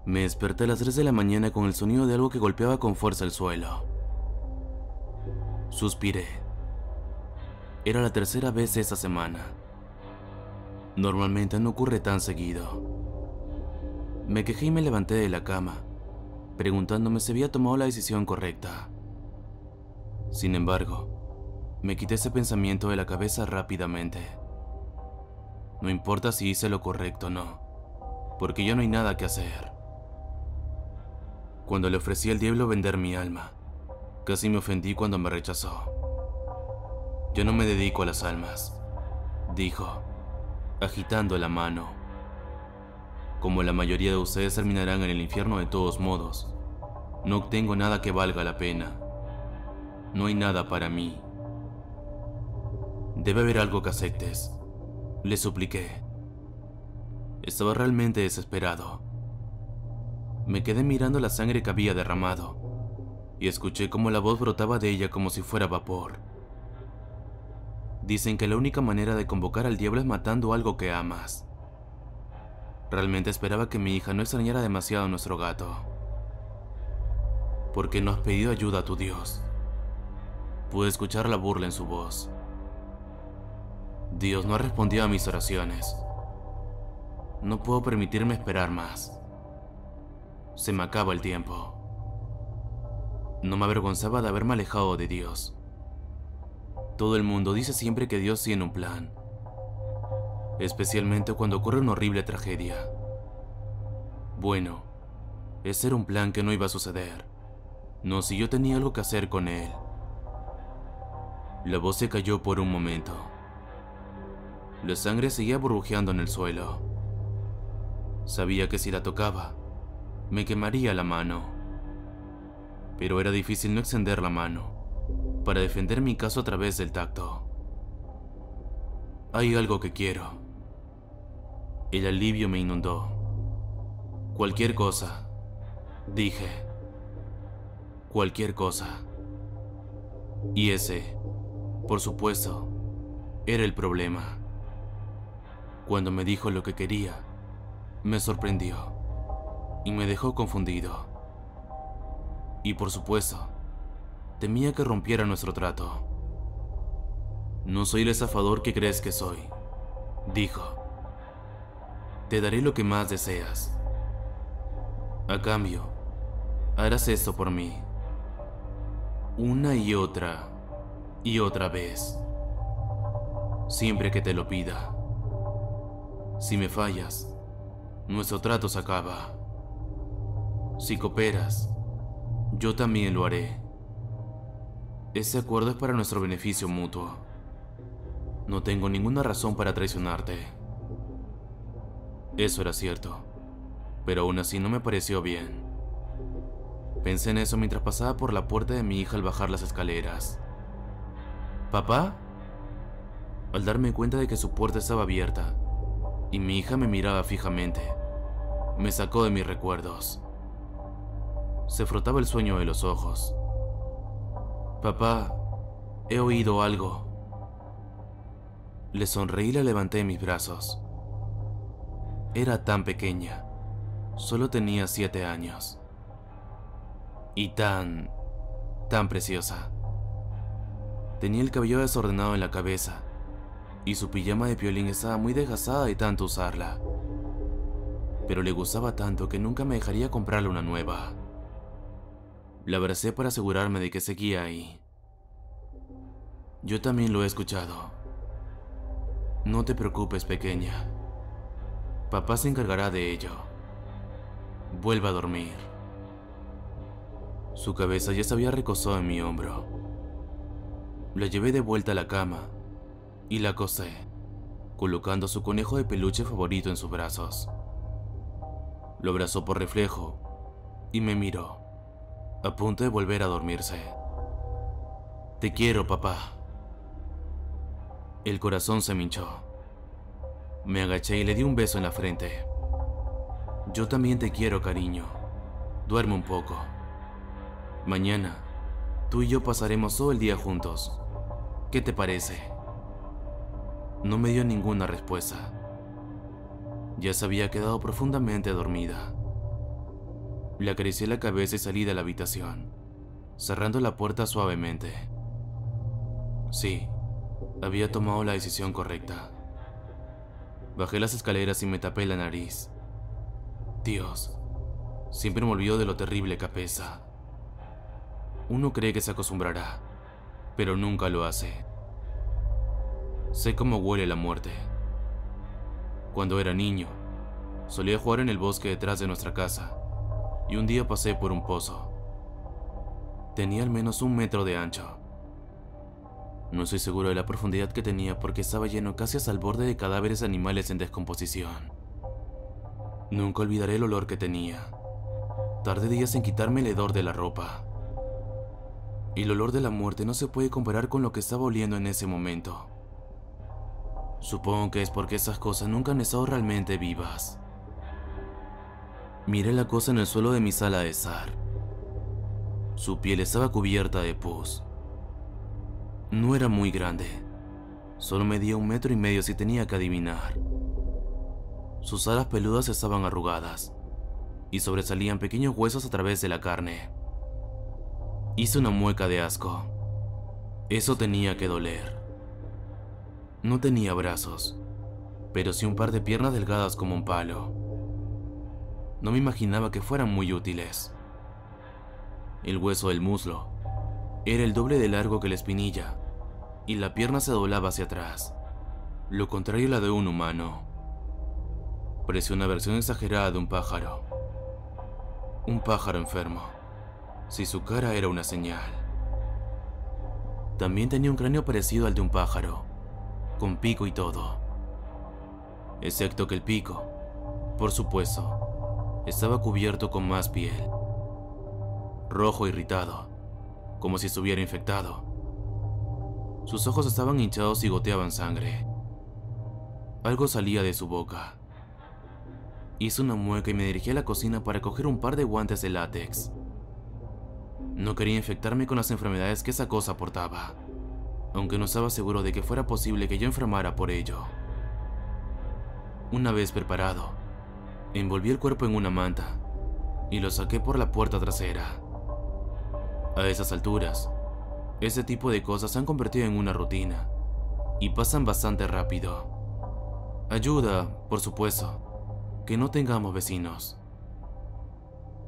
Me desperté a las 3 de la mañana con el sonido de algo que golpeaba con fuerza el suelo. Suspiré. Era la tercera vez esta semana. Normalmente no ocurre tan seguido. Me quejé y me levanté de la cama, preguntándome si había tomado la decisión correcta. Sin embargo, me quité ese pensamiento de la cabeza rápidamente. No importa si hice lo correcto o no, porque ya no hay nada que hacer. Cuando le ofrecí al diablo vender mi alma, casi me ofendí cuando me rechazó. Yo no me dedico a las almas, dijo, agitando la mano. Como la mayoría de ustedes terminarán en el infierno de todos modos, no obtengo nada que valga la pena. No hay nada para mí. Debe haber algo que aceptes, le supliqué. Estaba realmente desesperado. Me quedé mirando la sangre que había derramado y escuché cómo la voz brotaba de ella como si fuera vapor. Dicen que la única manera de convocar al diablo es matando algo que amas. Realmente esperaba que mi hija no extrañara demasiado a nuestro gato. ¿Por qué no has pedido ayuda a tu Dios? Pude escuchar la burla en su voz. Dios no ha respondido a mis oraciones. No puedo permitirme esperar más. Se me acaba el tiempo. No me avergonzaba de haberme alejado de Dios. Todo el mundo dice siempre que Dios tiene un plan, especialmente cuando ocurre una horrible tragedia. Bueno, ese era un plan que no iba a suceder. No si yo tenía algo que hacer con él. La voz se cayó por un momento. La sangre seguía burbujeando en el suelo. Sabía que si la tocaba, me quemaría la mano. Pero era difícil no extender la mano para defender mi caso a través del tacto. Hay algo que quiero. El alivio me inundó. Cualquier cosa, dije. Cualquier cosa. Y ese, por supuesto, era el problema. Cuando me dijo lo que quería, me sorprendió y me dejó confundido. Y por supuesto, temía que rompiera nuestro trato. No soy el estafador que crees que soy, dijo. Te daré lo que más deseas. A cambio, harás esto por mí. Una y otra vez. Siempre que te lo pida. Si me fallas, nuestro trato se acaba. Si cooperas, yo también lo haré. Ese acuerdo es para nuestro beneficio mutuo. No tengo ninguna razón para traicionarte. Eso era cierto, pero aún así no me pareció bien. Pensé en eso mientras pasaba por la puerta de mi hija al bajar las escaleras. ¿Papá? Al darme cuenta de que su puerta estaba abierta y mi hija me miraba fijamente, me sacó de mis recuerdos. Se frotaba el sueño de los ojos. Papá, he oído algo. Le sonreí y la levanté en mis brazos. Era tan pequeña, solo tenía 7 años. Y tan preciosa. Tenía el cabello desordenado en la cabeza, y su pijama de piolín estaba muy desgastada de tanto usarla. Pero le gustaba tanto que nunca me dejaría comprarle una nueva. La abracé para asegurarme de que seguía ahí. Yo también lo he escuchado. No te preocupes, pequeña. Papá se encargará de ello. Vuelve a dormir. Su cabeza ya se había recostado en mi hombro. La llevé de vuelta a la cama y la acosté, colocando su conejo de peluche favorito en sus brazos. Lo abrazó por reflejo y me miró, a punto de volver a dormirse. Te quiero, papá. El corazón se me hinchó. Me agaché y le di un beso en la frente. Yo también te quiero, cariño. Duerme un poco. Mañana, tú y yo pasaremos todo el día juntos. ¿Qué te parece? No me dio ninguna respuesta. Ya se había quedado profundamente dormida. Le acaricié la cabeza y salí de la habitación, cerrando la puerta suavemente. Sí, había tomado la decisión correcta. Bajé las escaleras y me tapé la nariz. Dios, siempre me olvido de lo terrible que apesta. Uno cree que se acostumbrará, pero nunca lo hace. Sé cómo huele la muerte. Cuando era niño, solía jugar en el bosque detrás de nuestra casa, y un día pasé por un pozo. Tenía al menos 1 metro de ancho. No estoy seguro de la profundidad que tenía porque estaba lleno casi hasta el borde de cadáveres de animales en descomposición. Nunca olvidaré el olor que tenía. Tardé días en quitarme el hedor de la ropa. Y el olor de la muerte no se puede comparar con lo que estaba oliendo en ese momento. Supongo que es porque esas cosas nunca han estado realmente vivas. Miré la cosa en el suelo de mi sala de estar. Su piel estaba cubierta de pus. No era muy grande. Solo medía 1,5 metros si tenía que adivinar. Sus alas peludas estaban arrugadas y sobresalían pequeños huesos a través de la carne. Hice una mueca de asco. Eso tenía que doler. No tenía brazos, pero sí un par de piernas delgadas como un palo. No me imaginaba que fueran muy útiles. El hueso del muslo era el doble de largo que la espinilla, y la pierna se doblaba hacia atrás, lo contrario a la de un humano. Parecía una versión exagerada de un pájaro. Un pájaro enfermo, si su cara era una señal. También tenía un cráneo parecido al de un pájaro, con pico y todo. Excepto que el pico, por supuesto, estaba cubierto con más piel. Rojo irritado, como si estuviera infectado. Sus ojos estaban hinchados y goteaban sangre. Algo salía de su boca. Hice una mueca y me dirigí a la cocina para coger un par de guantes de látex. No quería infectarme con las enfermedades que esa cosa portaba, aunque no estaba seguro de que fuera posible que yo enfermara por ello. Una vez preparado, envolví el cuerpo en una manta y lo saqué por la puerta trasera. A esas alturas, ese tipo de cosas se han convertido en una rutina y pasan bastante rápido. Ayuda, por supuesto, que no tengamos vecinos.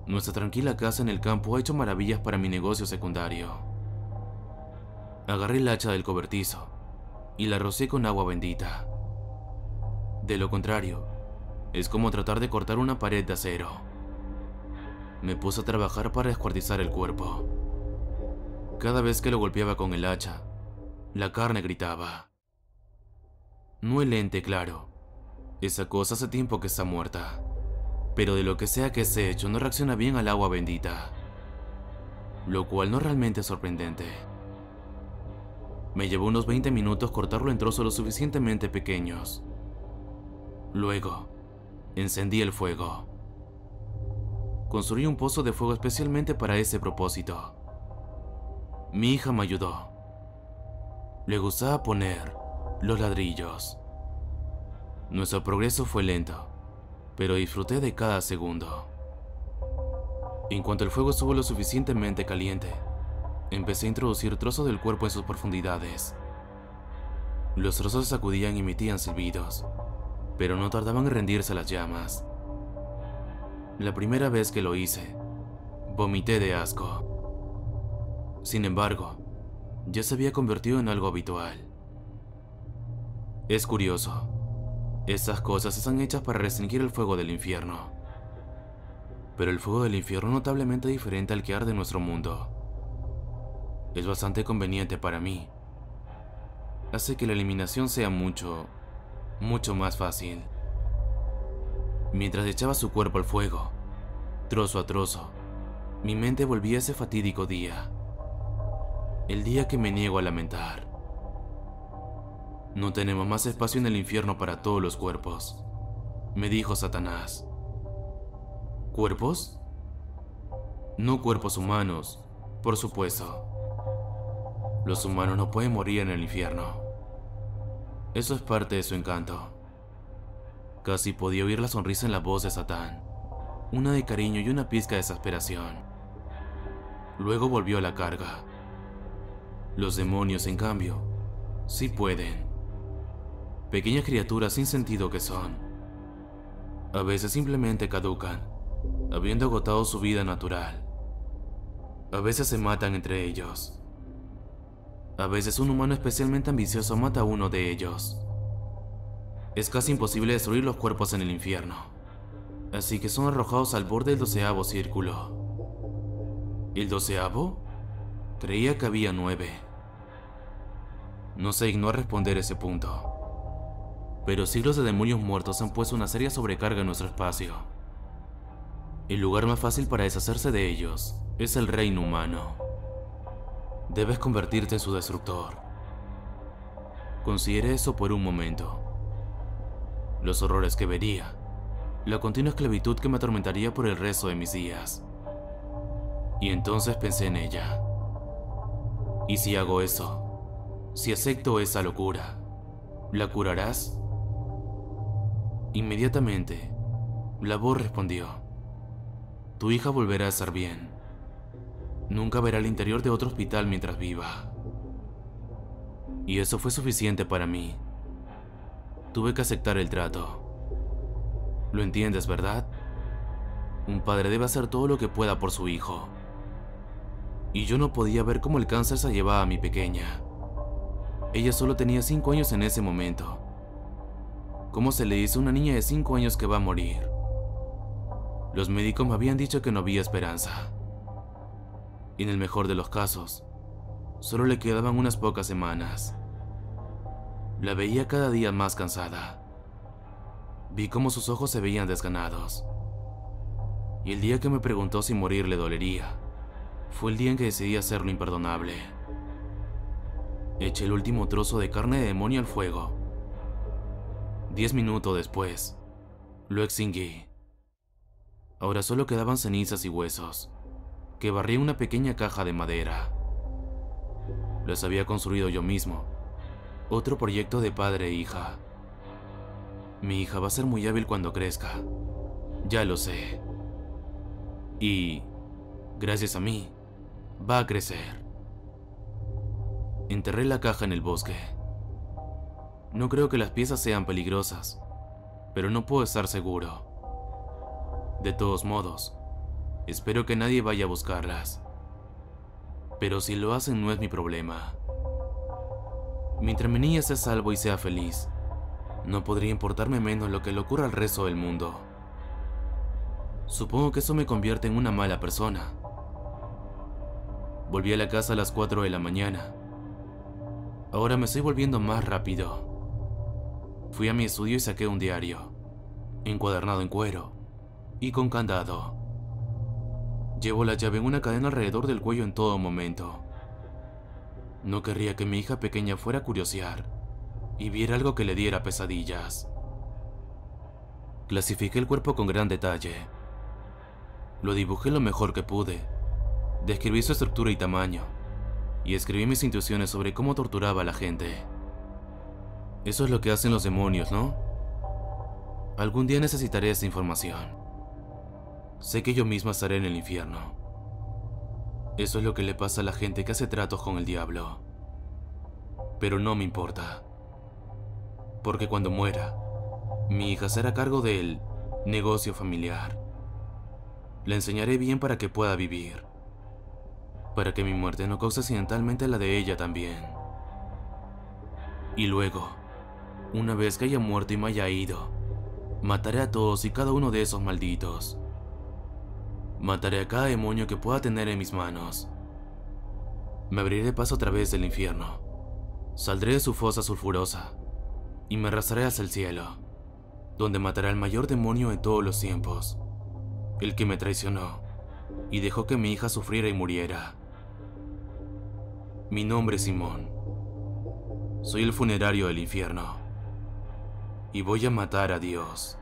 Nuestra tranquila casa en el campo ha hecho maravillas para mi negocio secundario. Agarré el hacha del cobertizo y la rocié con agua bendita. De lo contrario, es como tratar de cortar una pared de acero. Me puse a trabajar para descuartizar el cuerpo. Cada vez que lo golpeaba con el hacha, la carne gritaba. No el ente, claro. Esa cosa hace tiempo que está muerta. Pero de lo que sea que esté hecho, no reacciona bien al agua bendita. Lo cual no realmente es sorprendente. Me llevó unos 20 minutos cortarlo en trozos lo suficientemente pequeños. Luego, encendí el fuego. Construí un pozo de fuego especialmente para ese propósito. Mi hija me ayudó. Le gustaba poner los ladrillos. Nuestro progreso fue lento, pero disfruté de cada segundo. En cuanto el fuego estuvo lo suficientemente caliente, empecé a introducir trozos del cuerpo en sus profundidades. Los trozos se sacudían y emitían silbidos, pero no tardaban en rendirse a las llamas. La primera vez que lo hice, vomité de asco. Sin embargo, ya se había convertido en algo habitual. Es curioso, estas cosas están hechas para restringir el fuego del infierno. Pero el fuego del infierno es notablemente diferente al que arde en nuestro mundo. Es bastante conveniente para mí. Hace que la eliminación sea mucho más fácil. Mientras echaba su cuerpo al fuego, trozo a trozo, mi mente volvía a ese fatídico día. El día que me niego a lamentar. No tenemos más espacio en el infierno para todos los cuerpos, me dijo Satanás. ¿Cuerpos? No cuerpos humanos, por supuesto. Los humanos no pueden morir en el infierno. Eso es parte de su encanto. Casi podía oír la sonrisa en la voz de Satán. una de cariño y una pizca de desesperación. Luego volvió la carga. Los demonios, en cambio, sí pueden. Pequeñas criaturas sin sentido que son. A veces simplemente caducan, habiendo agotado su vida natural. A veces se matan entre ellos. A veces un humano especialmente ambicioso mata a uno de ellos. Es casi imposible destruir los cuerpos en el infierno, así que son arrojados al borde del 12º círculo. ¿El 12º? Creía que había 9. No se dignó a responder ese punto, pero siglos de demonios muertos han puesto una seria sobrecarga en nuestro espacio. El lugar más fácil para deshacerse de ellos es el reino humano. Debes convertirte en su destructor. Considere eso por un momento. Los horrores que vería, la continua esclavitud que me atormentaría por el resto de mis días. Y entonces pensé en ella. ¿Y si hago eso? Si acepto esa locura, ¿la curarás? Inmediatamente, la voz respondió: tu hija volverá a estar bien. Nunca verá el interior de otro hospital mientras viva. Y eso fue suficiente para mí. Tuve que aceptar el trato. ¿Lo entiendes, verdad? Un padre debe hacer todo lo que pueda por su hijo. Y yo no podía ver cómo el cáncer se llevaba a mi pequeña. Ella solo tenía 5 años en ese momento. ¿Cómo se le dice a una niña de 5 años que va a morir? Los médicos me habían dicho que no había esperanza. Y en el mejor de los casos, solo le quedaban unas pocas semanas. La veía cada día más cansada. Vi cómo sus ojos se veían desganados. Y el día que me preguntó si morir le dolería, fue el día en que decidí hacer lo imperdonable. Eché el último trozo de carne de demonio al fuego. 10 minutos después, lo extinguí. Ahora solo quedaban cenizas y huesos, que barrí en una pequeña caja de madera. Los había construido yo mismo. Otro proyecto de padre e hija. Mi hija va a ser muy hábil cuando crezca. Ya lo sé. Y, gracias a mí, va a crecer. Enterré la caja en el bosque. No creo que las piezas sean peligrosas, pero no puedo estar seguro. De todos modos, espero que nadie vaya a buscarlas. Pero si lo hacen no es mi problema. Mientras mi niña esté salvo y sea feliz, no podría importarme menos lo que le ocurra al resto del mundo. Supongo que eso me convierte en una mala persona. Volví a la casa a las 4 de la mañana. Ahora me estoy volviendo más rápido. Fui a mi estudio y saqué un diario, encuadernado en cuero y con candado. Llevo la llave en una cadena alrededor del cuello en todo momento. No querría que mi hija pequeña fuera a curiosear y viera algo que le diera pesadillas. Clasifiqué el cuerpo con gran detalle. Lo dibujé lo mejor que pude. Describí su estructura y tamaño, y escribí mis intuiciones sobre cómo torturaba a la gente. Eso es lo que hacen los demonios, ¿no? Algún día necesitaré esa información. Sé que yo misma estaré en el infierno. Eso es lo que le pasa a la gente que hace tratos con el diablo. Pero no me importa. Porque cuando muera, mi hija será a cargo del negocio familiar. Le enseñaré bien para que pueda vivir. Para que mi muerte no cause accidentalmente la de ella también. Y luego, una vez que haya muerto y me haya ido, mataré a todos y cada uno de esos malditos. Mataré a cada demonio que pueda tener en mis manos. Me abriré paso a través del infierno. Saldré de su fosa sulfurosa y me arrastraré hacia el cielo, donde mataré al mayor demonio de todos los tiempos, el que me traicionó y dejó que mi hija sufriera y muriera. Mi nombre es Simón. Soy el funerario del infierno y voy a matar a Dios.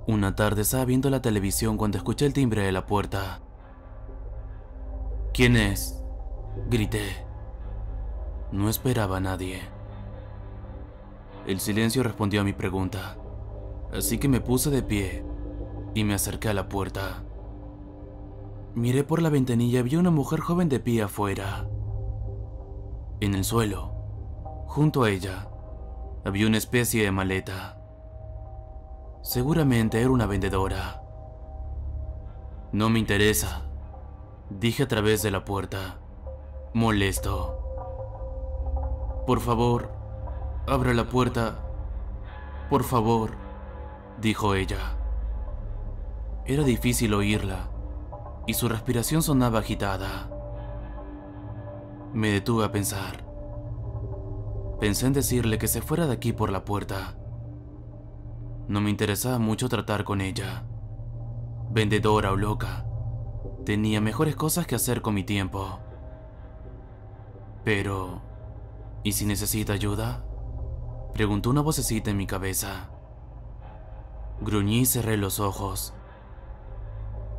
Una tarde estaba viendo la televisión cuando escuché el timbre de la puerta. ¿Quién es?, grité. No esperaba a nadie. El silencio respondió a mi pregunta, así que me puse de pie y me acerqué a la puerta. Miré por la ventanilla y vi a una mujer joven de pie afuera. En el suelo, junto a ella, había una especie de maleta. Seguramente era una vendedora. No me interesa, dije a través de la puerta, molesto. Por favor, abra la puerta. Por favor, dijo ella. Era difícil oírla, y su respiración sonaba agitada. Me detuve a pensar. Pensé en decirle que se fuera de aquí por la puerta. No me interesaba mucho tratar con ella. Vendedora o loca, tenía mejores cosas que hacer con mi tiempo. Pero, ¿y si necesita ayuda?, preguntó una vocecita en mi cabeza. Gruñí y cerré los ojos.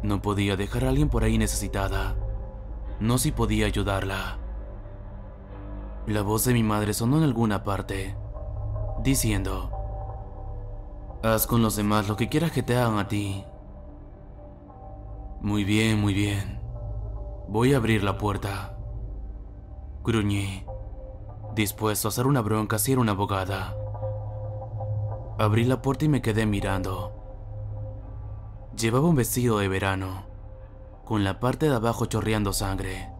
No podía dejar a alguien por ahí necesitada. No si podía ayudarla. La voz de mi madre sonó en alguna parte, diciendo: haz con los demás lo que quieras que te hagan a ti. Muy bien, muy bien. Voy a abrir la puerta. Gruñí, dispuesto a hacer una bronca si era una abogada. Abrí la puerta y me quedé mirando. Llevaba un vestido de verano, con la parte de abajo chorreando sangre.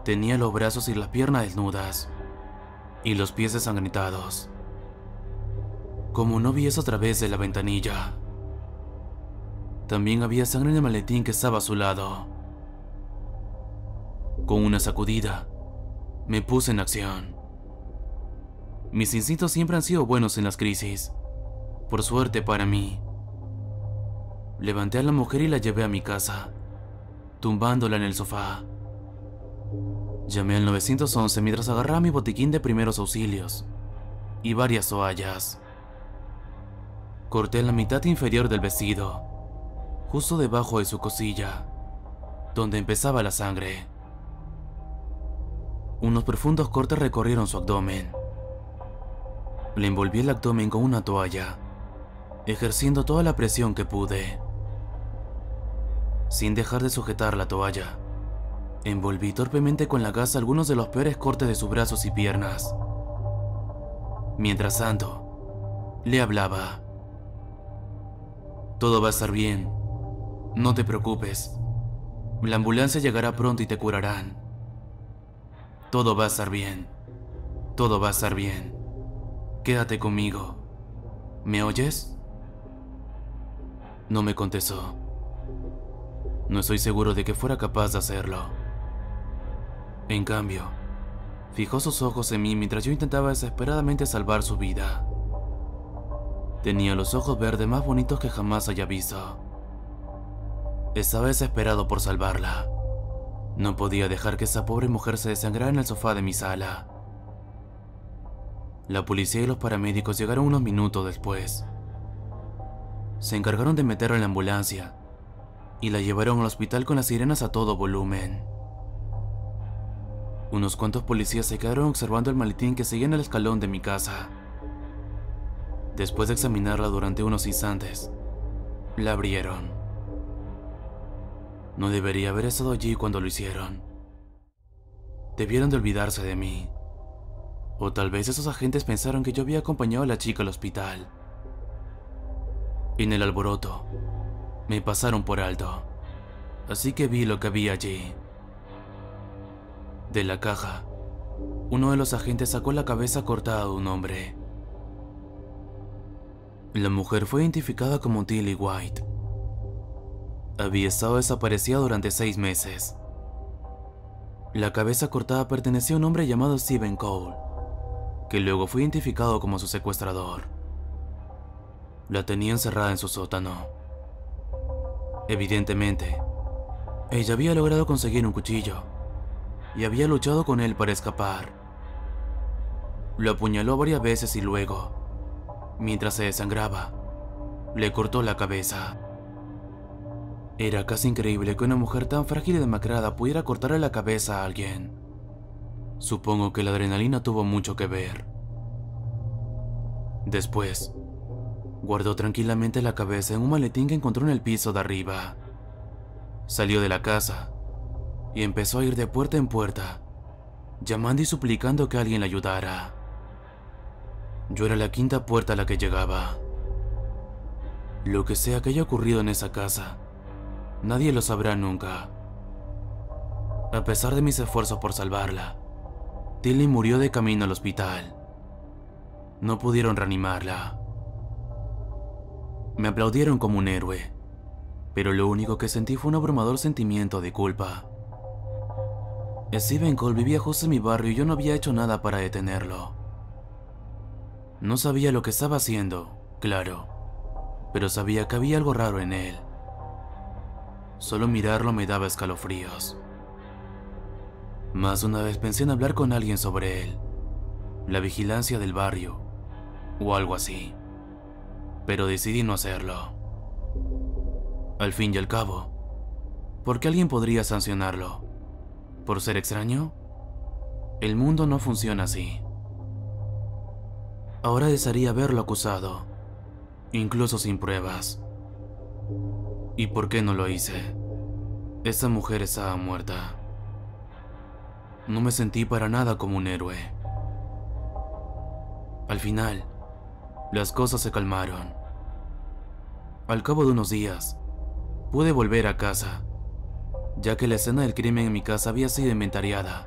Tenía los brazos y las piernas desnudas, y los pies ensangrentados. Como no vi eso a través de la ventanilla, también había sangre en el maletín que estaba a su lado. Con una sacudida, me puse en acción. Mis instintos siempre han sido buenos en las crisis, por suerte para mí. Levanté a la mujer y la llevé a mi casa, tumbándola en el sofá. Llamé al 911 mientras agarraba mi botiquín de primeros auxilios y varias toallas. Corté la mitad inferior del vestido, justo debajo de su costilla, donde empezaba la sangre. Unos profundos cortes recorrieron su abdomen. Le envolví el abdomen con una toalla, ejerciendo toda la presión que pude. Sin dejar de sujetar la toalla, envolví torpemente con la gasa algunos de los peores cortes de sus brazos y piernas. Mientras tanto, le hablaba: todo va a estar bien, no te preocupes, la ambulancia llegará pronto y te curarán. Todo va a estar bien, todo va a estar bien, quédate conmigo, ¿me oyes? No me contestó. No estoy seguro de que fuera capaz de hacerlo. En cambio, fijó sus ojos en mí mientras yo intentaba desesperadamente salvar su vida. Tenía los ojos verdes más bonitos que jamás haya visto. Estaba desesperado por salvarla. No podía dejar que esa pobre mujer se desangrara en el sofá de mi sala. La policía y los paramédicos llegaron unos minutos después. Se encargaron de meterla en la ambulancia y la llevaron al hospital con las sirenas a todo volumen. Unos cuantos policías se quedaron observando el maletín que seguía en el escalón de mi casa. Después de examinarla durante unos instantes, la abrieron. No debería haber estado allí cuando lo hicieron. Debieron de olvidarse de mí. O tal vez esos agentes pensaron que yo había acompañado a la chica al hospital. En el alboroto, me pasaron por alto, así que vi lo que había allí. De la caja, uno de los agentes sacó la cabeza cortada de un hombre. La mujer fue identificada como Tilly White. Había estado desaparecida durante 6 meses. La cabeza cortada pertenecía a un hombre llamado Stephen Cole, que luego fue identificado como su secuestrador. La tenía encerrada en su sótano. Evidentemente, ella había logrado conseguir un cuchillo y había luchado con él para escapar. Lo apuñaló varias veces y luego, mientras se desangraba, le cortó la cabeza. Era casi increíble que una mujer tan frágil y demacrada pudiera cortarle la cabeza a alguien. Supongo que la adrenalina tuvo mucho que ver. Después, guardó tranquilamente la cabeza en un maletín que encontró en el piso de arriba. Salió de la casa y empezó a ir de puerta en puerta, llamando y suplicando que alguien la ayudara. Yo era la quinta puerta a la que llegaba. Lo que sea que haya ocurrido en esa casa, nadie lo sabrá nunca. A pesar de mis esfuerzos por salvarla, Tilly murió de camino al hospital. No pudieron reanimarla. Me aplaudieron como un héroe, pero lo único que sentí fue un abrumador sentimiento de culpa. Stephen Cole vivía justo en mi barrio y yo no había hecho nada para detenerlo. No sabía lo que estaba haciendo, claro, pero sabía que había algo raro en él. Solo mirarlo me daba escalofríos. Más de una vez pensé en hablar con alguien sobre él, la vigilancia del barrio, o algo así, pero decidí no hacerlo. Al fin y al cabo, ¿por qué alguien podría sancionarlo? ¿Por ser extraño? El mundo no funciona así. Ahora desearía haberlo acusado, incluso sin pruebas. ¿Y por qué no lo hice? Esa mujer estaba muerta. No me sentí para nada como un héroe. Al final, las cosas se calmaron. Al cabo de unos días, pude volver a casa, ya que la escena del crimen en mi casa había sido inventariada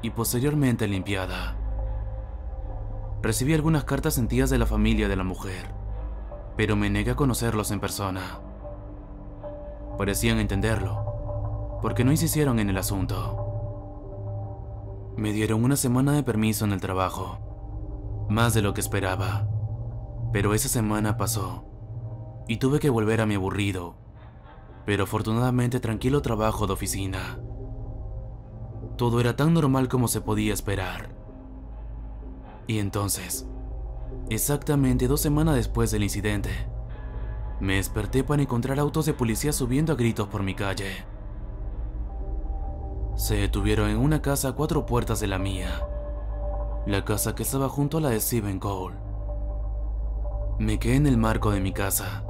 y posteriormente limpiada. Recibí algunas cartas sentidas de la familia de la mujer, pero me negué a conocerlos en persona. Parecían entenderlo, porque no insistieron en el asunto. Me dieron una semana de permiso en el trabajo, más de lo que esperaba, pero esa semana pasó y tuve que volver a mi aburrido, pero afortunadamente tranquilo trabajo de oficina. Todo era tan normal como se podía esperar. Y entonces, exactamente 2 semanas después del incidente, me desperté para encontrar autos de policía subiendo a gritos por mi calle. Se detuvieron en una casa a 4 puertas de la mía, la casa que estaba junto a la de Stephen Cole. Me quedé en el marco de mi casa,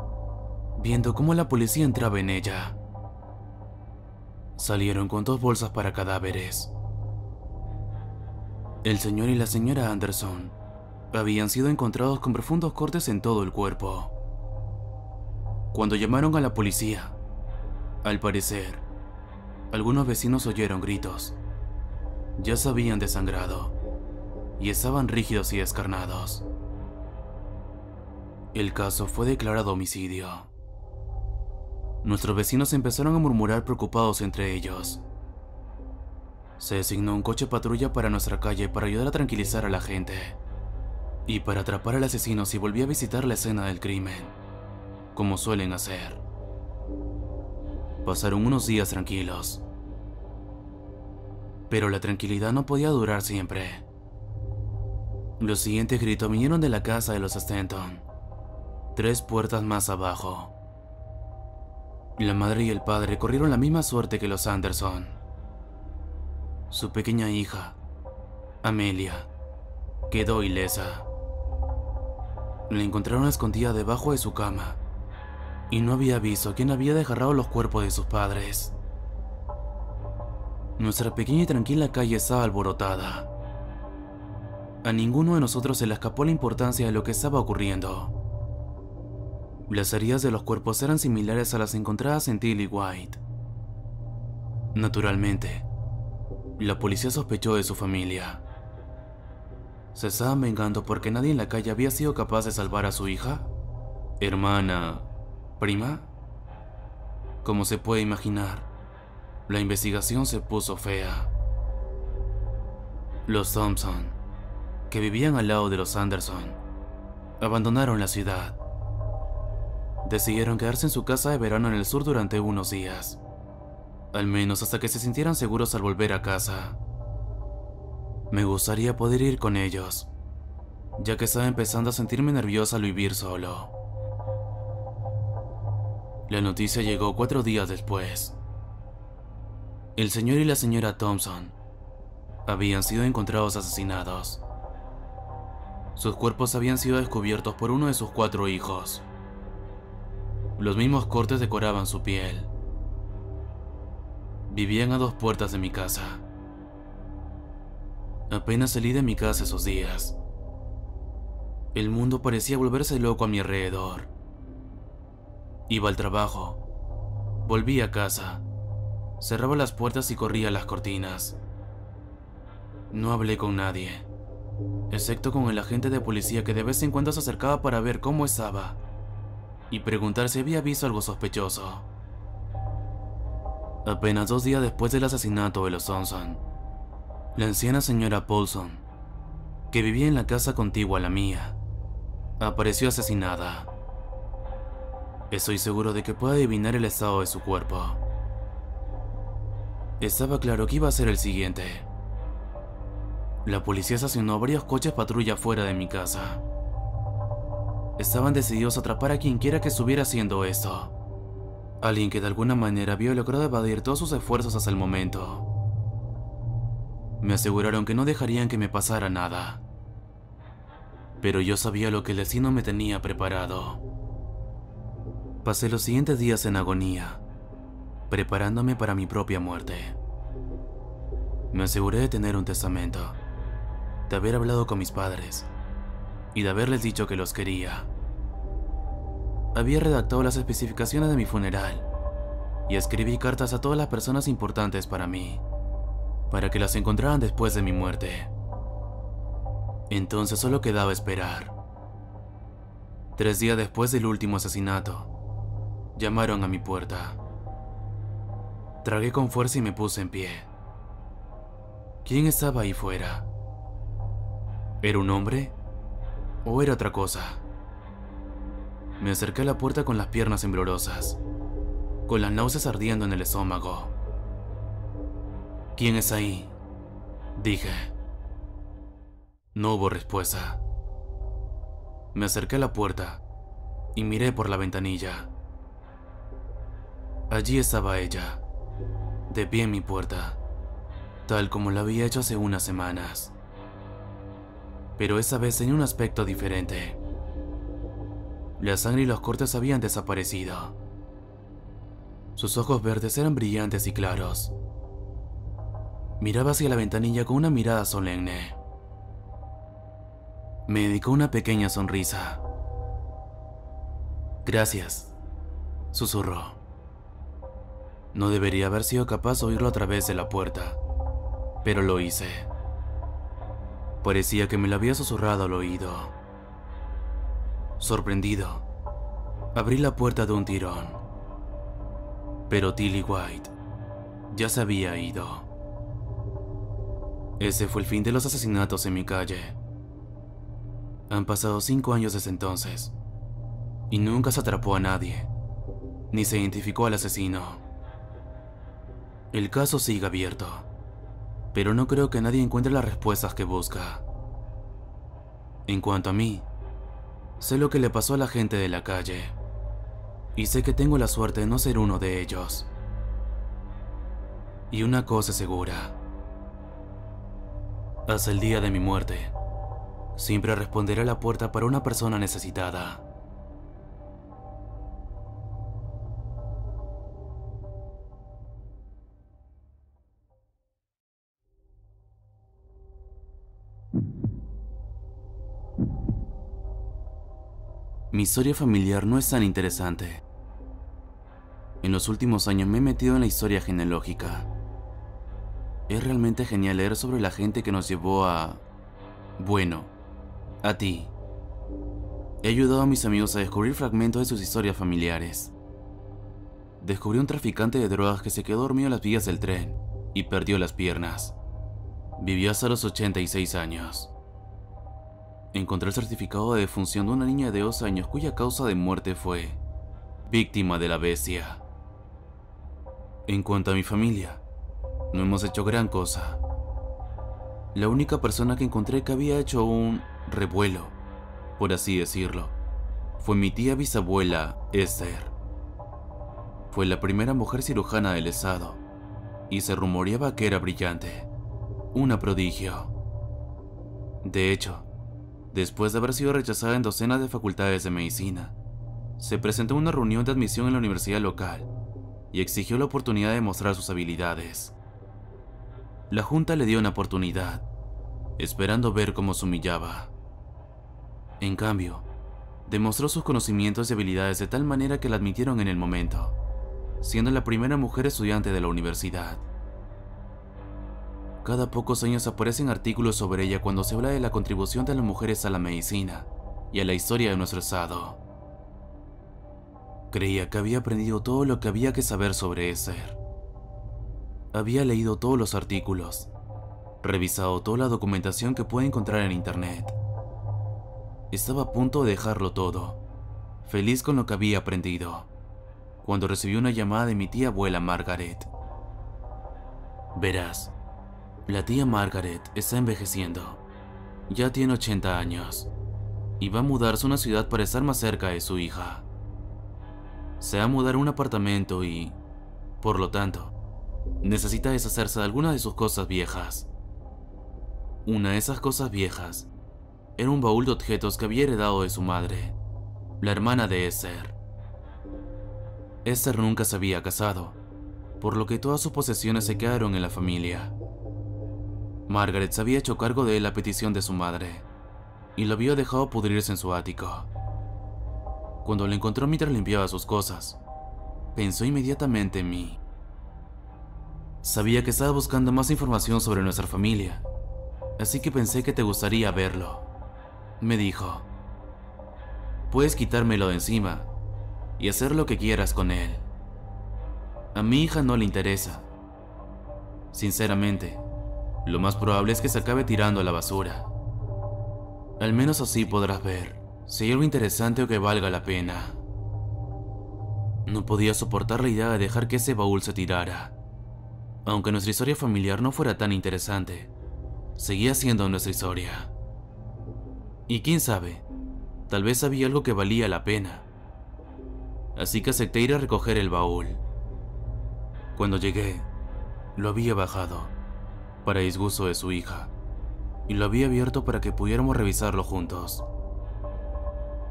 viendo cómo la policía entraba en ella. Salieron con 2 bolsas para cadáveres. El señor y la señora Anderson habían sido encontrados con profundos cortes en todo el cuerpo. Cuando llamaron a la policía, al parecer, algunos vecinos oyeron gritos. Ya se habían desangrado y estaban rígidos y descarnados. El caso fue declarado homicidio. Nuestros vecinos empezaron a murmurar preocupados entre ellos. Se designó un coche patrulla para nuestra calle para ayudar a tranquilizar a la gente y para atrapar al asesino si volvía a visitar la escena del crimen, como suelen hacer. Pasaron unos días tranquilos, pero la tranquilidad no podía durar siempre. Los siguientes gritos vinieron de la casa de los Stanton, 3 puertas más abajo. La madre y el padre corrieron la misma suerte que los Anderson. Su pequeña hija, Amelia, quedó ilesa. La encontraron escondida debajo de su cama y no había visto a quién había desgarrado los cuerpos de sus padres. Nuestra pequeña y tranquila calle estaba alborotada. A ninguno de nosotros se le escapó la importancia de lo que estaba ocurriendo. Las heridas de los cuerpos eran similares a las encontradas en Tilly White. Naturalmente, la policía sospechó de su familia. ¿Se estaban vengando porque nadie en la calle había sido capaz de salvar a su hija? ¿Hermana? ¿Prima? Como se puede imaginar, la investigación se puso fea. Los Thompson, que vivían al lado de los Anderson, abandonaron la ciudad. Decidieron quedarse en su casa de verano en el sur durante unos días, al menos hasta que se sintieran seguros al volver a casa. Me gustaría poder ir con ellos, ya que estaba empezando a sentirme nerviosa al vivir solo. La noticia llegó 4 días después. El señor y la señora Thompson habían sido encontrados asesinados. Sus cuerpos habían sido descubiertos por uno de sus 4 hijos. Los mismos cortes decoraban su piel. Vivían a 2 puertas de mi casa. Apenas salí de mi casa esos días, el mundo parecía volverse loco a mi alrededor. Iba al trabajo, volvía a casa, cerraba las puertas y corría las cortinas. No hablé con nadie, excepto con el agente de policía que de vez en cuando se acercaba para ver cómo estaba y preguntar si había visto algo sospechoso. Apenas 2 días después del asesinato de los Thompson, la anciana señora Paulson, que vivía en la casa contigua a la mía, apareció asesinada. Estoy seguro de que puedo adivinar el estado de su cuerpo. Estaba claro que iba a ser el siguiente. La policía estacionó varios coches patrulla fuera de mi casa. Estaban decididos a atrapar a quien quiera que estuviera haciendo esto. Alguien que de alguna manera había logrado evadir todos sus esfuerzos hasta el momento. Me aseguraron que no dejarían que me pasara nada. Pero yo sabía lo que el destino me tenía preparado. Pasé los siguientes días en agonía, preparándome para mi propia muerte. Me aseguré de tener un testamento, de haber hablado con mis padres y de haberles dicho que los quería. Había redactado las especificaciones de mi funeral y escribí cartas a todas las personas importantes para mí, para que las encontraran después de mi muerte. Entonces solo quedaba esperar. 3 días después del último asesinato, llamaron a mi puerta. Tragué con fuerza y me puse en pie. ¿Quién estaba ahí fuera? ¿Era un hombre? ¿O era otra cosa? Me acerqué a la puerta con las piernas temblorosas, con las náuseas ardiendo en el estómago. ¿Quién es ahí?, dije. No hubo respuesta. Me acerqué a la puerta y miré por la ventanilla. Allí estaba ella, de pie en mi puerta, tal como lo había hecho hace unas semanas. Pero esa vez tenía un aspecto diferente. La sangre y los cortes habían desaparecido. Sus ojos verdes eran brillantes y claros. Miraba hacia la ventanilla con una mirada solemne. Me dedicó una pequeña sonrisa. Gracias, susurró. No debería haber sido capaz de oírlo a través de la puerta, pero lo hice. Parecía que me lo había susurrado al oído. Sorprendido, abrí la puerta de un tirón. Pero Tilly White ya se había ido. Ese fue el fin de los asesinatos en mi calle. Han pasado 5 años desde entonces, y nunca se atrapó a nadie, ni se identificó al asesino. El caso sigue abierto, pero no creo que nadie encuentre las respuestas que busca. En cuanto a mí, sé lo que le pasó a la gente de la calle, y sé que tengo la suerte de no ser uno de ellos. Y una cosa es segura: hasta el día de mi muerte, siempre responderé a la puerta para una persona necesitada. Mi historia familiar no es tan interesante. En los últimos años me he metido en la historia genealógica. Es realmente genial leer sobre la gente que nos llevó a... bueno, a ti. He ayudado a mis amigos a descubrir fragmentos de sus historias familiares. Descubrí un traficante de drogas que se quedó dormido en las vías del tren y perdió las piernas. Vivió hasta los 86 años. Encontré el certificado de defunción de una niña de 2 años cuya causa de muerte fue víctima de la bestia. En cuanto a mi familia, no hemos hecho gran cosa. La única persona que encontré que había hecho un revuelo, por así decirlo, fue mi tía bisabuela Esther. Fue la primera mujer cirujana del estado, y se rumoreaba que era brillante, una prodigio. De hecho, después de haber sido rechazada en docenas de facultades de medicina, se presentó en una reunión de admisión en la universidad local y exigió la oportunidad de mostrar sus habilidades. La junta le dio una oportunidad, esperando ver cómo se humillaba. En cambio, demostró sus conocimientos y habilidades de tal manera que la admitieron en el momento, siendo la primera mujer estudiante de la universidad. Cada pocos años aparecen artículos sobre ella cuando se habla de la contribución de las mujeres a la medicina y a la historia de nuestro estado. Creía que había aprendido todo lo que había que saber sobre Esther. Había leído todos los artículos, revisado toda la documentación que puede encontrar en internet. Estaba a punto de dejarlo todo, feliz con lo que había aprendido, cuando recibió una llamada de mi tía abuela Margaret. Verás, la tía Margaret está envejeciendo. Ya tiene 80 años y va a mudarse a una ciudad para estar más cerca de su hija. Se va a mudar a un apartamento y, por lo tanto, necesita deshacerse de algunas de sus cosas viejas. Una de esas cosas viejas era un baúl de objetos que había heredado de su madre, la hermana de Esther. Esther nunca se había casado, por lo que todas sus posesiones se quedaron en la familia. Margaret se había hecho cargo de él a petición de su madre, y lo había dejado pudrirse en su ático. Cuando lo encontró mientras limpiaba sus cosas, pensó inmediatamente en mí. Sabía que estaba buscando más información sobre nuestra familia, así que pensé que te gustaría verlo. Me dijo, puedes quitármelo de encima y hacer lo que quieras con él. A mi hija no le interesa. Sinceramente, lo más probable es que se acabe tirando a la basura. Al menos así podrás ver si hay algo interesante o que valga la pena. No podía soportar la idea de dejar que ese baúl se tirara. Aunque nuestra historia familiar no fuera tan interesante, seguía siendo nuestra historia. Y quién sabe, tal vez había algo que valía la pena. Así que acepté ir a recoger el baúl. Cuando llegué, lo había bajado, para disgusto de su hija, y lo había abierto para que pudiéramos revisarlo juntos.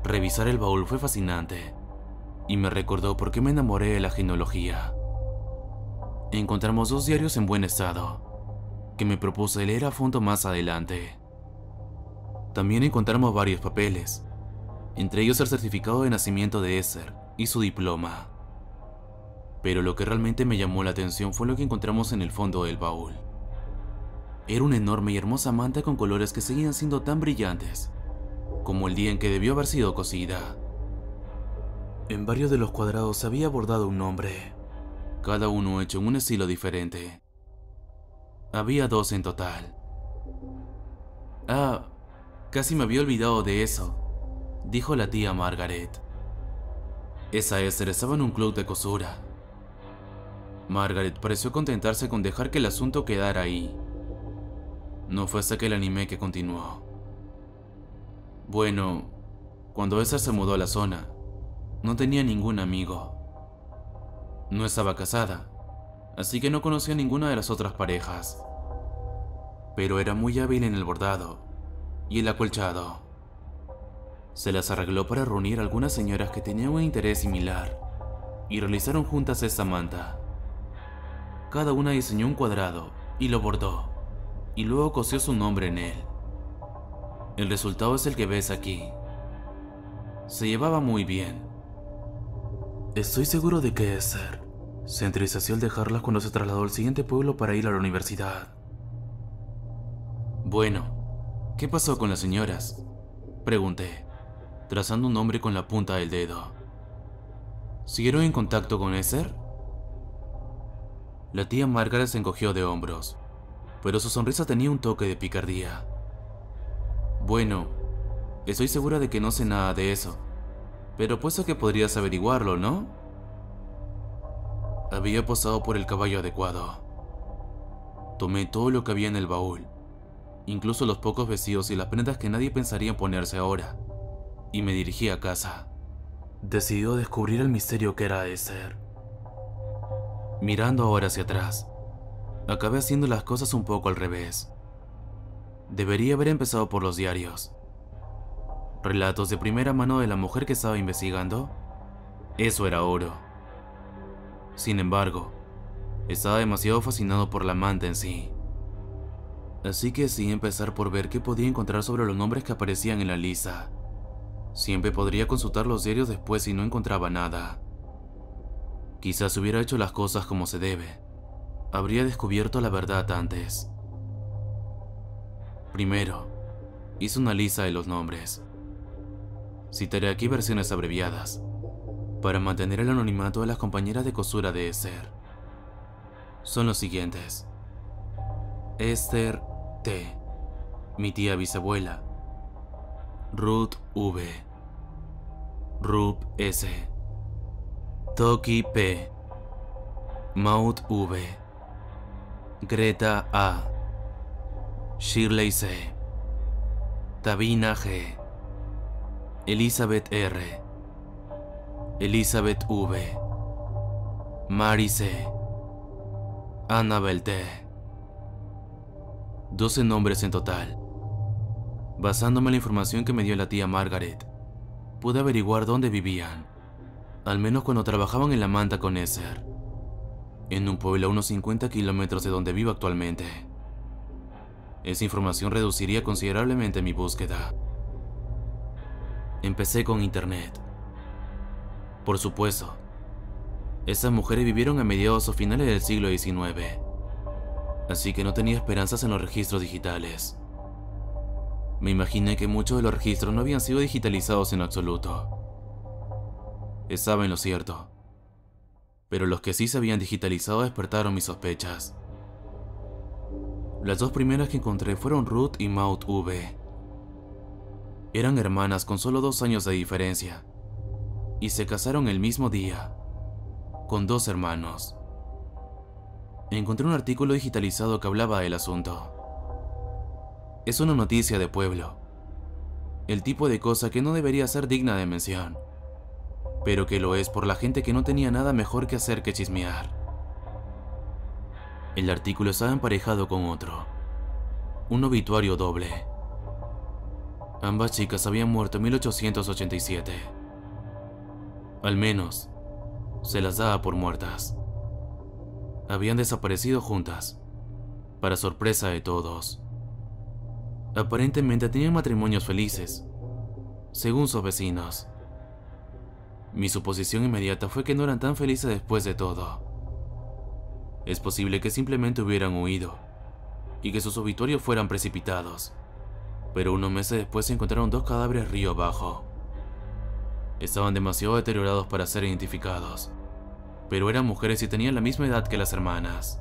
Revisar el baúl fue fascinante, y me recordó por qué me enamoré de la genealogía. Encontramos 2 diarios en buen estado, que me propuse leer a fondo más adelante. También encontramos varios papeles, entre ellos el certificado de nacimiento de Esther y su diploma. Pero lo que realmente me llamó la atención fue lo que encontramos en el fondo del baúl. Era una enorme y hermosa manta con colores que seguían siendo tan brillantes como el día en que debió haber sido cosida. En varios de los cuadrados se había bordado un nombre, cada uno hecho en un estilo diferente. Había 2 en total. Ah, casi me había olvidado de eso, dijo la tía Margaret. Esa Esther estaba en un club de costura. Margaret pareció contentarse con dejar que el asunto quedara ahí. No fue hasta que la animé que continuó. Bueno, cuando Esther se mudó a la zona, no tenía ningún amigo. No estaba casada, así que no conocía ninguna de las otras parejas. Pero era muy hábil en el bordado y el acolchado. Se las arregló para reunir a algunas señoras que tenían un interés similar y realizaron juntas esta manta. Cada una diseñó un cuadrado y lo bordó, y luego cosió su nombre en él. El resultado es el que ves aquí. Se llevaba muy bien. Estoy seguro de que Esther se entristeció al dejarlas cuando se trasladó al siguiente pueblo para ir a la universidad. Bueno, ¿qué pasó con las señoras?, pregunté, trazando un nombre con la punta del dedo. ¿Siguieron en contacto con Esther? La tía Margaret se encogió de hombros, pero su sonrisa tenía un toque de picardía. Bueno, estoy segura de que no sé nada de eso, pero apuesto que podrías averiguarlo, ¿no? Había posado por el caballo adecuado. Tomé todo lo que había en el baúl, incluso los pocos vestidos y las prendas que nadie pensaría en ponerse ahora, y me dirigí a casa, decidido a descubrir el misterio que era Esther. Mirando ahora hacia atrás, acabé haciendo las cosas un poco al revés. Debería haber empezado por los diarios. Relatos de primera mano de la mujer que estaba investigando. Eso era oro. Sin embargo, estaba demasiado fascinado por la manta en sí. Así que decidí empezar por ver qué podía encontrar sobre los nombres que aparecían en la lista. Siempre podría consultar los diarios después si no encontraba nada. Quizás si hubiera hecho las cosas como se debe, habría descubierto la verdad antes. Primero, hice una lista de los nombres. Citaré aquí versiones abreviadas, para mantener el anonimato de las compañeras de costura de Esther. Son los siguientes: Esther T., mi tía bisabuela; Ruth V., Rup S., Toki P., Maud V., Greta A., Shirley C., Tabina G., Elizabeth R., Elizabeth V., Mary C., Annabel T. 12 nombres en total. Basándome en la información que me dio la tía Margaret, pude averiguar dónde vivían, al menos cuando trabajaban en la manta con Esther, en un pueblo a unos 50 kilómetros de donde vivo actualmente. Esa información reduciría considerablemente mi búsqueda. Empecé con internet. Por supuesto, esas mujeres vivieron a mediados o finales del siglo XIX, así que no tenía esperanzas en los registros digitales. Me imaginé que muchos de los registros no habían sido digitalizados en absoluto. Estaba en lo cierto, pero los que sí se habían digitalizado despertaron mis sospechas. Las dos primeras que encontré fueron Ruth y Maud V. Eran hermanas con solo 2 años de diferencia, y se casaron el mismo día, con 2 hermanos. Encontré un artículo digitalizado que hablaba del asunto. Es una noticia de pueblo, el tipo de cosa que no debería ser digna de mención, pero que lo es por la gente que no tenía nada mejor que hacer que chismear. El artículo estaba emparejado con otro, un obituario doble. Ambas chicas habían muerto en 1887. Al menos, se las daba por muertas. Habían desaparecido juntas, para sorpresa de todos. Aparentemente tenían matrimonios felices, según sus vecinos. Mi suposición inmediata fue que no eran tan felices después de todo. Es posible que simplemente hubieran huido, y que sus obituarios fueran precipitados, pero unos meses después se encontraron 2 cadáveres río abajo. Estaban demasiado deteriorados para ser identificados, pero eran mujeres y tenían la misma edad que las hermanas.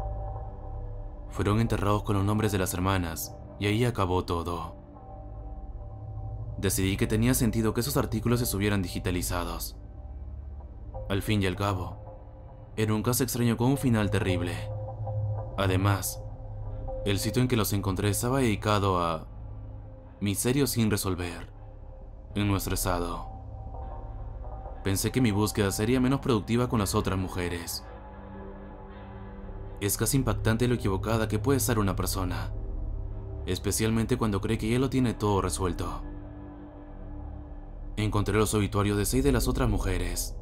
Fueron enterrados con los nombres de las hermanas, y ahí acabó todo. Decidí que tenía sentido que esos artículos estuvieran digitalizados. Al fin y al cabo, era un caso extraño con un final terrible. Además, el sitio en que los encontré estaba dedicado a misterios sin resolver en nuestro estado. Pensé que mi búsqueda sería menos productiva con las otras mujeres. Es casi impactante lo equivocada que puede estar una persona, especialmente cuando cree que ya lo tiene todo resuelto. Encontré los obituarios de 6 de las otras mujeres: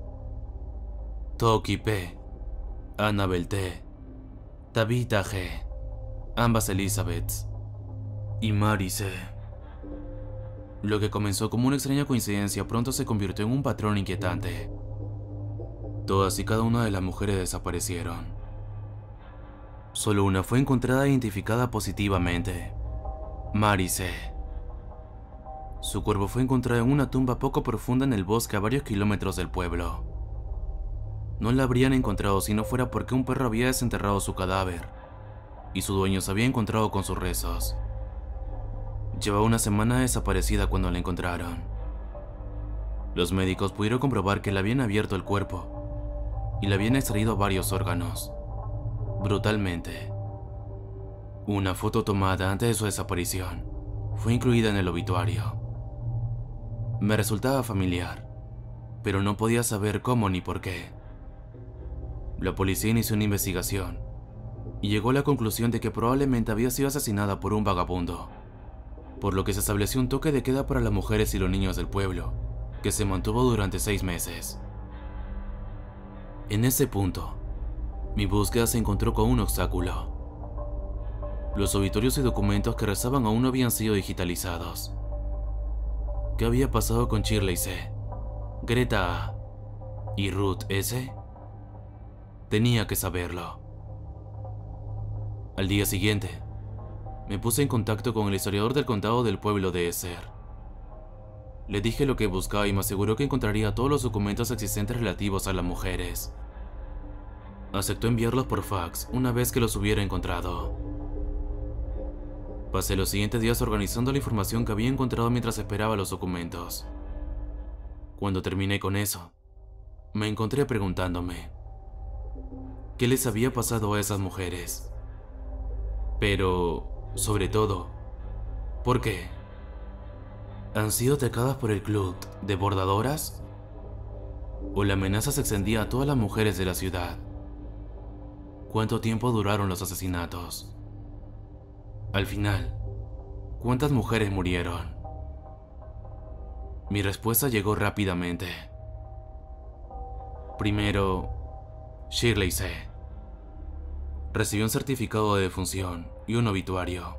Toki P., Annabel T., Tabitha G., ambas Elizabeths, y Mary C. Lo que comenzó como una extraña coincidencia pronto se convirtió en un patrón inquietante. Todas y cada una de las mujeres desaparecieron. Solo una fue encontrada e identificada positivamente: Mary C. Su cuerpo fue encontrado en una tumba poco profunda en el bosque a varios kilómetros del pueblo. No la habrían encontrado si no fuera porque un perro había desenterrado su cadáver, y su dueño se había encontrado con sus restos. Llevaba una semana desaparecida cuando la encontraron. Los médicos pudieron comprobar que le habían abierto el cuerpo, y le habían extraído varios órganos, brutalmente. Una foto tomada antes de su desaparición fue incluida en el obituario. Me resultaba familiar, pero no podía saber cómo ni por qué. La policía inició una investigación y llegó a la conclusión de que probablemente había sido asesinada por un vagabundo, por lo que se estableció un toque de queda para las mujeres y los niños del pueblo, que se mantuvo durante 6 meses. En ese punto, mi búsqueda se encontró con un obstáculo. Los obituarios y documentos que rezaban aún no habían sido digitalizados. ¿Qué había pasado con Shirley C., Greta A. y Ruth S.? Tenía que saberlo. Al día siguiente, me puse en contacto con el historiador del condado del pueblo de Esser. Le dije lo que buscaba y me aseguró que encontraría todos los documentos existentes relativos a las mujeres. Aceptó enviarlos por fax una vez que los hubiera encontrado. Pasé los siguientes días organizando la información que había encontrado mientras esperaba los documentos. Cuando terminé con eso, me encontré preguntándome ¿qué les había pasado a esas mujeres? Pero, sobre todo, ¿por qué? ¿Han sido atacadas por el club de bordadoras? ¿O la amenaza se extendía a todas las mujeres de la ciudad? ¿Cuánto tiempo duraron los asesinatos? Al final, ¿cuántas mujeres murieron? Mi respuesta llegó rápidamente. Primero, Shirley C. Recibió un certificado de defunción y un obituario.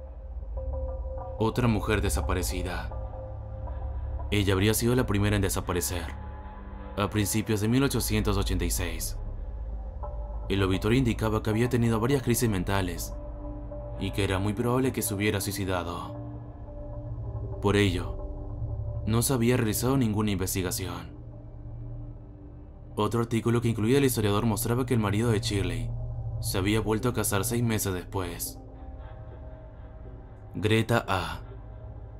Otra mujer desaparecida. Ella habría sido la primera en desaparecer, a principios de 1886. El obituario indicaba que había tenido varias crisis mentales y que era muy probable que se hubiera suicidado. Por ello, no se había realizado ninguna investigación. Otro artículo que incluía el historiador mostraba que el marido de Shirley se había vuelto a casar 6 meses después. Greta A.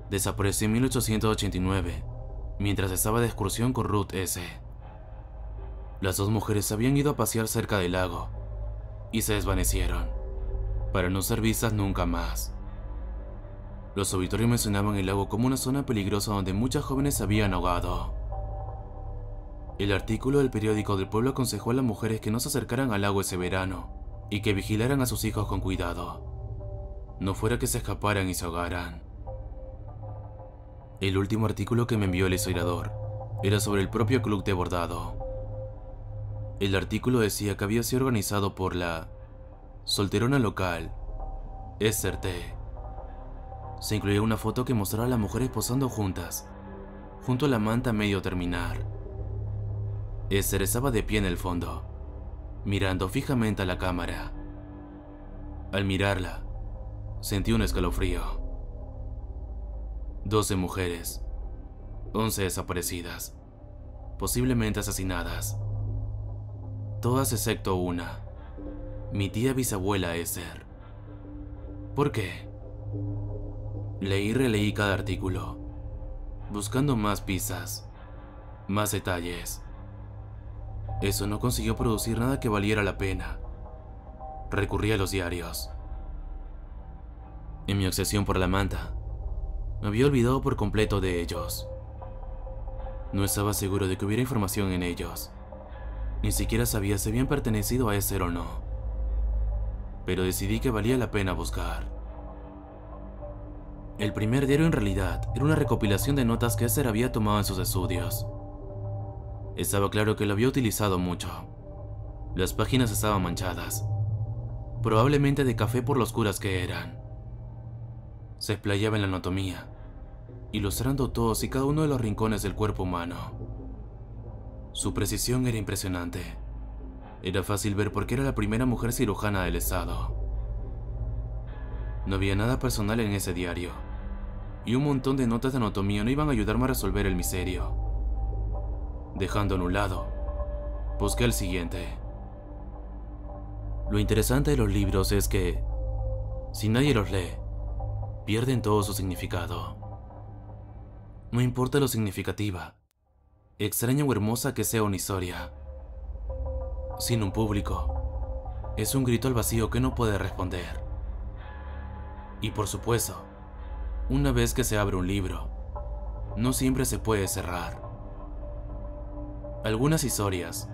desapareció en 1889 mientras estaba de excursión con Ruth S. Las dos mujeres habían ido a pasear cerca del lago y se desvanecieron, para no ser vistas nunca más. Los obituarios mencionaban el lago como una zona peligrosa donde muchas jóvenes se habían ahogado. El artículo del periódico del pueblo aconsejó a las mujeres que no se acercaran al lago ese verano y que vigilaran a sus hijos con cuidado, no fuera que se escaparan y se ahogaran. El último artículo que me envió el historiador era sobre el propio club de bordado. El artículo decía que había sido organizado por la solterona local, Esther T. Se incluía una foto que mostraba a las mujeres posando juntas, junto a la manta a medio terminar. Esther estaba de pie en el fondo, mirando fijamente a la cámara. Al mirarla, sentí un escalofrío. 12 mujeres, 11 desaparecidas, posiblemente asesinadas. Todas excepto una, mi tía bisabuela Esther. ¿Por qué? Leí y releí cada artículo, buscando más pistas, más detalles. Eso no consiguió producir nada que valiera la pena. Recurrí a los diarios. En mi obsesión por la manta, me había olvidado por completo de ellos. No estaba seguro de que hubiera información en ellos. Ni siquiera sabía si habían pertenecido a Esther o no. Pero decidí que valía la pena buscar. El primer diario en realidad era una recopilación de notas que Esther había tomado en sus estudios. Estaba claro que lo había utilizado mucho. Las páginas estaban manchadas, probablemente de café por lo oscuras que eran. Se explayaba en la anatomía, ilustrando todos y cada uno de los rincones del cuerpo humano. Su precisión era impresionante. Era fácil ver por qué era la primera mujer cirujana del estado. No había nada personal en ese diario, y un montón de notas de anatomía no iban a ayudarme a resolver el misterio. Dejando en un lado, busqué el siguiente. Lo interesante de los libros es que, si nadie los lee, pierden todo su significado. No importa lo significativa, extraña o hermosa que sea una historia. Sin un público, es un grito al vacío que no puede responder. Y por supuesto, una vez que se abre un libro, no siempre se puede cerrar. Algunas historias,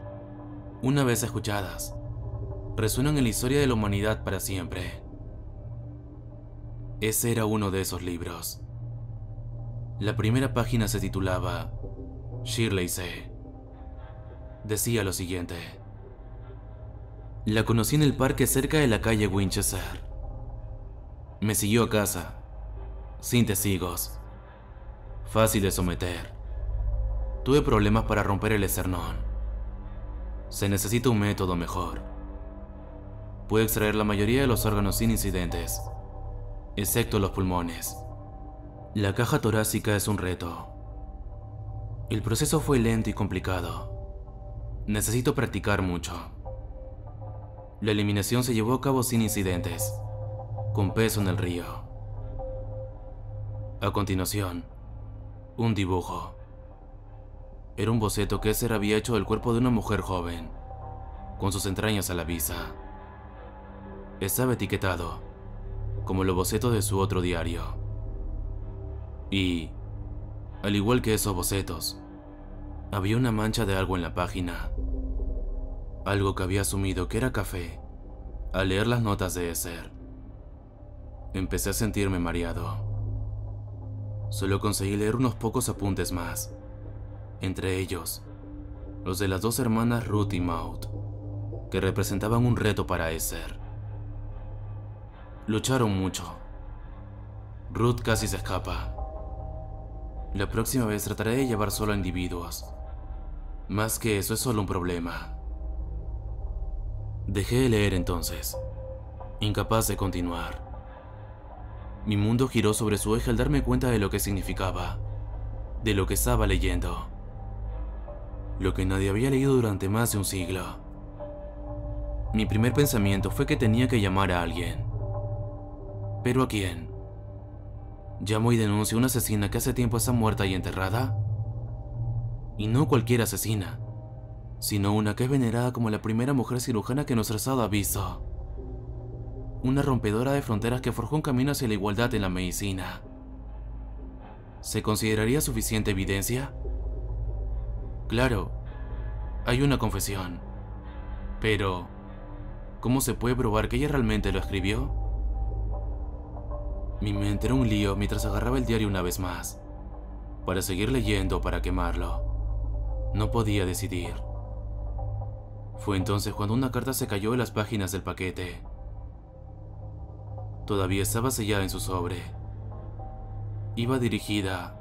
una vez escuchadas, resuenan en la historia de la humanidad para siempre. Ese era uno de esos libros. La primera página se titulaba Shirley C. Decía lo siguiente: la conocí en el parque cerca de la calle Winchester. Me siguió a casa, sin testigos, fácil de someter. Tuve problemas para romper el esternón. Se necesita un método mejor. Pude extraer la mayoría de los órganos sin incidentes, excepto los pulmones. La caja torácica es un reto. El proceso fue lento y complicado. Necesito practicar mucho. La eliminación se llevó a cabo sin incidentes, con peso en el río. A continuación, un dibujo. Era un boceto que Esser había hecho del cuerpo de una mujer joven, con sus entrañas a la vista. Estaba etiquetado, como los bocetos de su otro diario. Y, al igual que esos bocetos, había una mancha de algo en la página. Algo que había asumido que era café al leer las notas de Esser. Empecé a sentirme mareado. Solo conseguí leer unos pocos apuntes más, entre ellos los de las dos hermanas Ruth y Maud, que representaban un reto para Esser. Lucharon mucho. Ruth casi se escapa. La próxima vez trataré de llevar solo a individuos. Más que eso, es solo un problema. Dejé de leer entonces, incapaz de continuar. Mi mundo giró sobre su eje al darme cuenta de lo que significaba, de lo que estaba leyendo. Lo que nadie había leído durante más de un siglo. Mi primer pensamiento fue que tenía que llamar a alguien. ¿Pero a quién? ¿Llamo y denuncio a una asesina que hace tiempo está muerta y enterrada? Y no cualquier asesina, sino una que es venerada como la primera mujer cirujana que nuestro estado ha visto. Una rompedora de fronteras que forjó un camino hacia la igualdad en la medicina. ¿Se consideraría suficiente evidencia? Claro, hay una confesión. Pero, ¿cómo se puede probar que ella realmente lo escribió? Mi mente era un lío mientras agarraba el diario una vez más, para seguir leyendo o para quemarlo. No podía decidir. Fue entonces cuando una carta se cayó de las páginas del paquete. Todavía estaba sellada en su sobre. Iba dirigida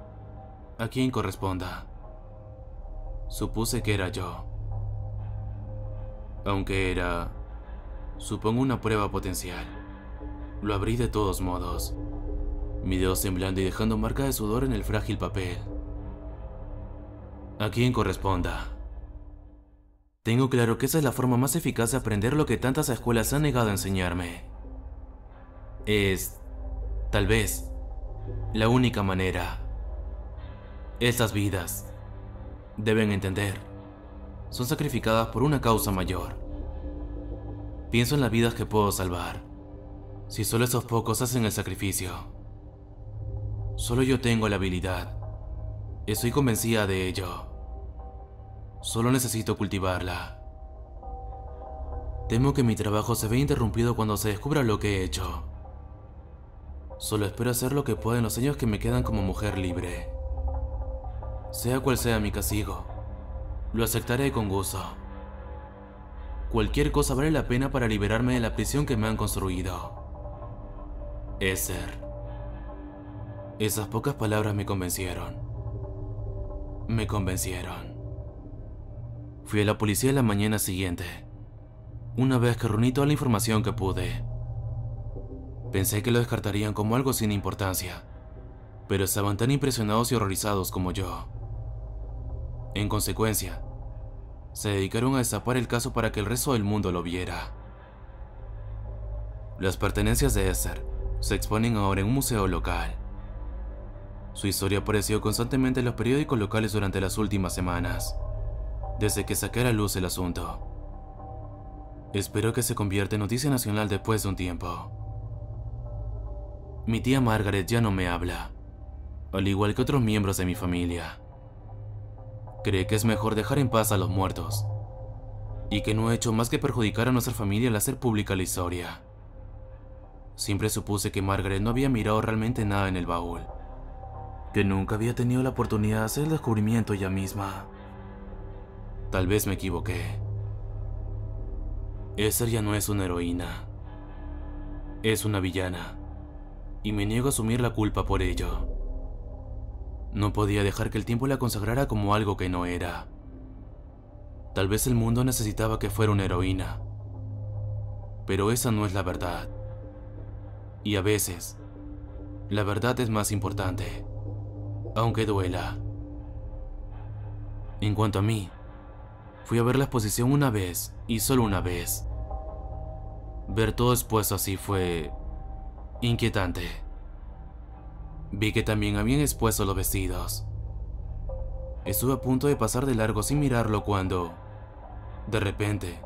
a quien corresponda. Supuse que era yo. Aunque era, supongo, una prueba potencial. Lo abrí de todos modos, mi dedo temblando y dejando marca de sudor en el frágil papel. A quien corresponda. Tengo claro que esa es la forma más eficaz de aprender lo que tantas escuelas han negado a enseñarme. Es, tal vez, la única manera. Estas vidas, deben entender, son sacrificadas por una causa mayor. Pienso en las vidas que puedo salvar, si solo esos pocos hacen el sacrificio. Solo yo tengo la habilidad. Estoy convencida de ello. Solo necesito cultivarla. Temo que mi trabajo se vea interrumpido cuando se descubra lo que he hecho. Solo espero hacer lo que pueda en los años que me quedan como mujer libre. Sea cual sea mi castigo, lo aceptaré con gusto. Cualquier cosa vale la pena para liberarme de la prisión que me han construido. Esser. Esas pocas palabras me convencieron. Me convencieron. Fui a la policía la mañana siguiente, una vez que reuní toda la información que pude. Pensé que lo descartarían como algo sin importancia, pero estaban tan impresionados y horrorizados como yo. En consecuencia, se dedicaron a destapar el caso para que el resto del mundo lo viera. Las pertenencias de Esser se exponen ahora en un museo local. Su historia apareció constantemente en los periódicos locales durante las últimas semanas, desde que saqué a la luz el asunto. Espero que se convierta en noticia nacional después de un tiempo. Mi tía Margaret ya no me habla, al igual que otros miembros de mi familia. Cree que es mejor dejar en paz a los muertos, y que no ha hecho más que perjudicar a nuestra familia al hacer pública la historia. Siempre supuse que Margaret no había mirado realmente nada en el baúl, que nunca había tenido la oportunidad de hacer el descubrimiento ella misma. Tal vez me equivoqué. Esther ya no es una heroína, es una villana, y me niego a asumir la culpa por ello. No podía dejar que el tiempo la consagrara como algo que no era. Tal vez el mundo necesitaba que fuera una heroína, pero esa no es la verdad. Y a veces, la verdad es más importante, aunque duela. En cuanto a mí, fui a ver la exposición una vez, y solo una vez. Ver todo expuesto así fue inquietante. Vi que también habían expuesto los vestidos. Estuve a punto de pasar de largo sin mirarlo cuando, de repente,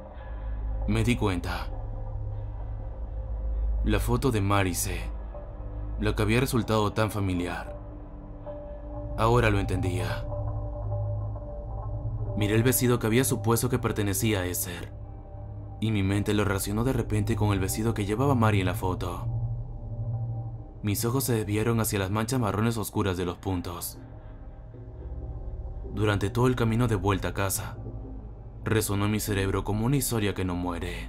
me di cuenta. La foto de Marise, la que había resultado tan familiar. Ahora lo entendía. Miré el vestido que había supuesto que pertenecía a Esther, y mi mente lo relacionó de repente con el vestido que llevaba Mari en la foto. Mis ojos se desviaron hacia las manchas marrones oscuras de los puntos. Durante todo el camino de vuelta a casa, resonó en mi cerebro como una historia que no muere.